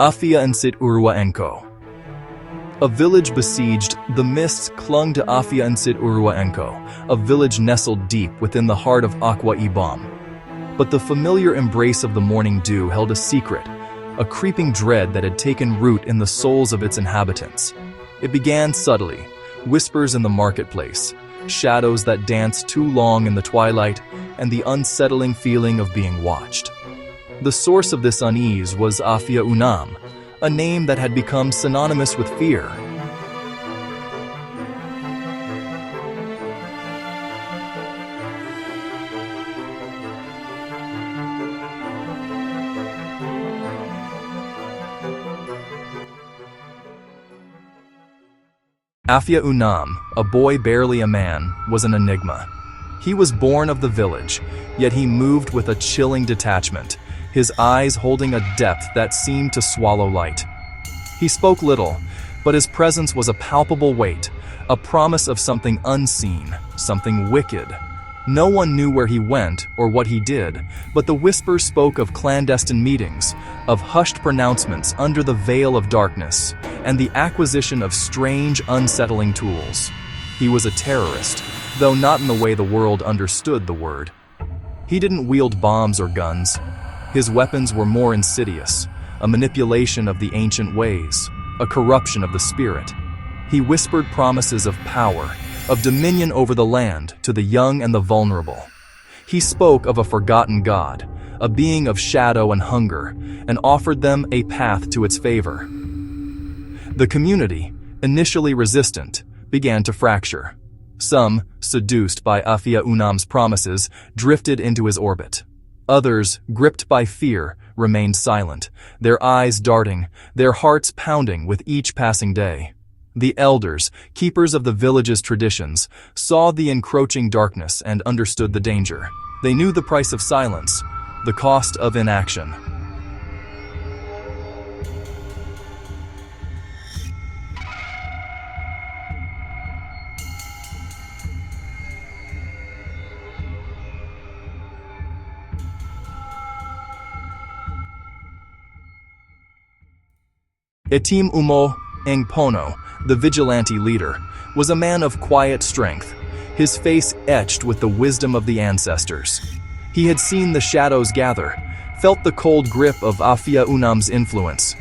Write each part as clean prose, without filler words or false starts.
Afia and Sit Urua Enko. A village besieged, the mists clung to Afia and Sit Urua Enko, a village nestled deep within the heart of Akwa Ibom. But the familiar embrace of the morning dew held a secret, a creeping dread that had taken root in the souls of its inhabitants. It began subtly, whispers in the marketplace, shadows that danced too long in the twilight, and the unsettling feeling of being watched. The source of this unease was Afia Unam, a name that had become synonymous with fear. Afia Unam, a boy barely a man, was an enigma. He was born of the village, yet he moved with a chilling detachment, his eyes holding a depth that seemed to swallow light. He spoke little, but his presence was a palpable weight, a promise of something unseen, something wicked. No one knew where he went or what he did, but the whispers spoke of clandestine meetings, of hushed pronouncements under the veil of darkness, and the acquisition of strange, unsettling tools. He was a terrorist, though not in the way the world understood the word. He didn't wield bombs or guns. His weapons were more insidious, a manipulation of the ancient ways, a corruption of the spirit. He whispered promises of power, of dominion over the land to the young and the vulnerable. He spoke of a forgotten God, a being of shadow and hunger, and offered them a path to its favor. The community, initially resistant, began to fracture. Some, seduced by Afia Unam's promises, drifted into his orbit. Others, gripped by fear, remained silent, their eyes darting, their hearts pounding with each passing day. The elders, keepers of the village's traditions, saw the encroaching darkness and understood the danger. They knew the price of silence, the cost of inaction. Etim Umo Engpono, the vigilante leader, was a man of quiet strength, his face etched with the wisdom of the ancestors. He had seen the shadows gather, felt the cold grip of Afia Unam's influence.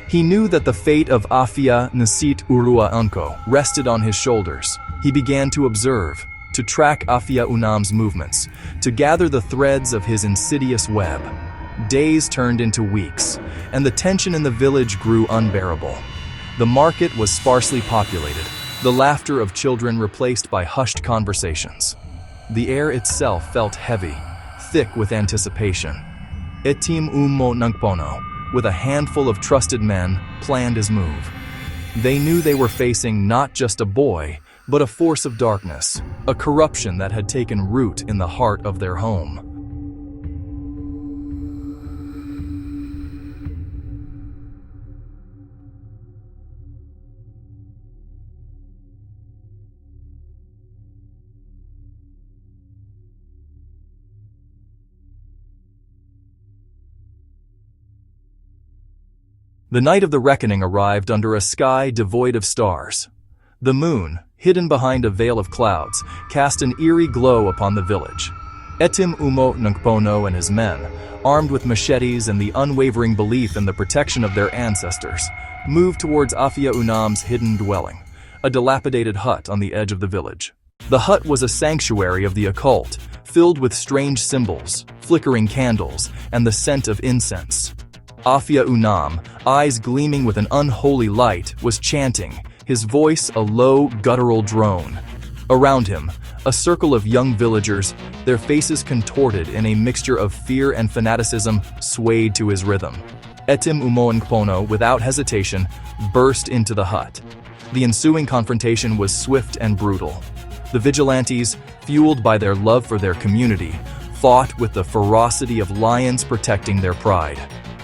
He knew that the fate of Afia Nsit Urua Enko rested on his shoulders. He began to observe, to track Afia Unam's movements, to gather the threads of his insidious web. Days turned into weeks, and the tension in the village grew unbearable. The market was sparsely populated, the laughter of children replaced by hushed conversations. The air itself felt heavy, thick with anticipation. Etim Umo Nangpono, with a handful of trusted men, planned his move. They knew they were facing not just a boy, but a force of darkness, a corruption that had taken root in the heart of their home. The night of the reckoning arrived under a sky devoid of stars. The moon, hidden behind a veil of clouds, cast an eerie glow upon the village. Etim Umo Nangpono and his men, armed with machetes and the unwavering belief in the protection of their ancestors, moved towards Afia Unam's hidden dwelling, a dilapidated hut on the edge of the village. The hut was a sanctuary of the occult, filled with strange symbols, flickering candles, and the scent of incense. Afia Unam, eyes gleaming with an unholy light, was chanting, his voice a low, guttural drone. Around him, a circle of young villagers, their faces contorted in a mixture of fear and fanaticism, swayed to his rhythm. Etim Umoengpono, without hesitation, burst into the hut. The ensuing confrontation was swift and brutal. The vigilantes, fueled by their love for their community, fought with the ferocity of lions protecting their pride.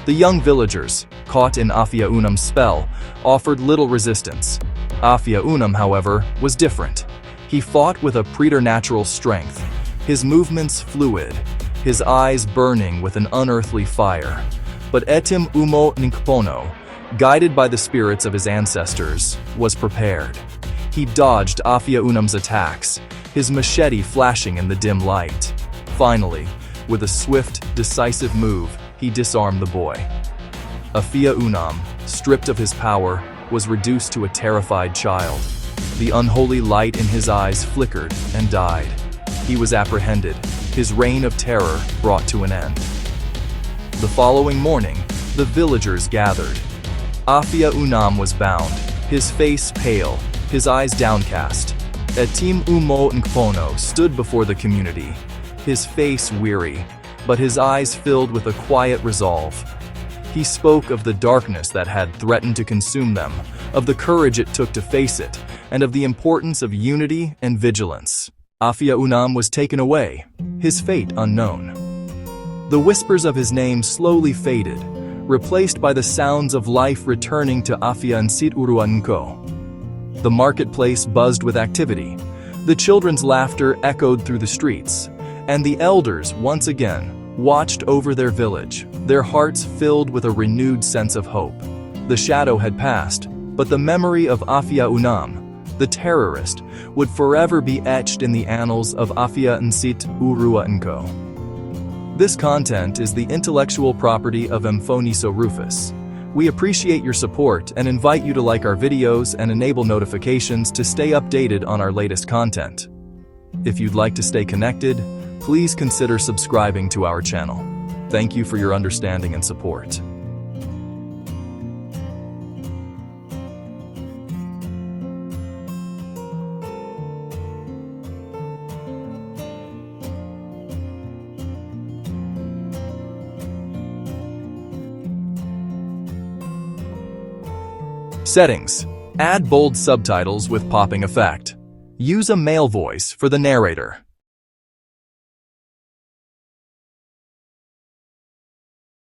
The young villagers, caught in Afia Unam's spell, offered little resistance. Afia Unam, however, was different. He fought with a preternatural strength, his movements fluid, his eyes burning with an unearthly fire. But Etim Umo Nkpono, guided by the spirits of his ancestors, was prepared. He dodged Afia Unam's attacks, his machete flashing in the dim light. Finally, with a swift, decisive move, he disarmed the boy. Afia Unam, stripped of his power, was reduced to a terrified child. The unholy light in his eyes flickered and died. He was apprehended, his reign of terror brought to an end. The following morning, the villagers gathered. Afia Unam was bound, his face pale, his eyes downcast. Etim Umo Nkpono stood before the community, his face weary, but his eyes filled with a quiet resolve. He spoke of the darkness that had threatened to consume them, of the courage it took to face it, and of the importance of unity and vigilance. Afia Unam was taken away, his fate unknown. The whispers of his name slowly faded, replaced by the sounds of life returning to Afia Nsit Urua Nko. The marketplace buzzed with activity. The children's laughter echoed through the streets, and the elders once again watched over their village, their hearts filled with a renewed sense of hope. The shadow had passed, but the memory of Afia Unam, the terrorist, would forever be etched in the annals of Afia Nsit Urua Nko. This content is the intellectual property of Mfoniso Rufus. We appreciate your support and invite you to like our videos and enable notifications to stay updated on our latest content. If you'd like to stay connected, please consider subscribing to our channel. Thank you for your understanding and support. Settings. Add bold subtitles with popping effect. Use a male voice for the narrator.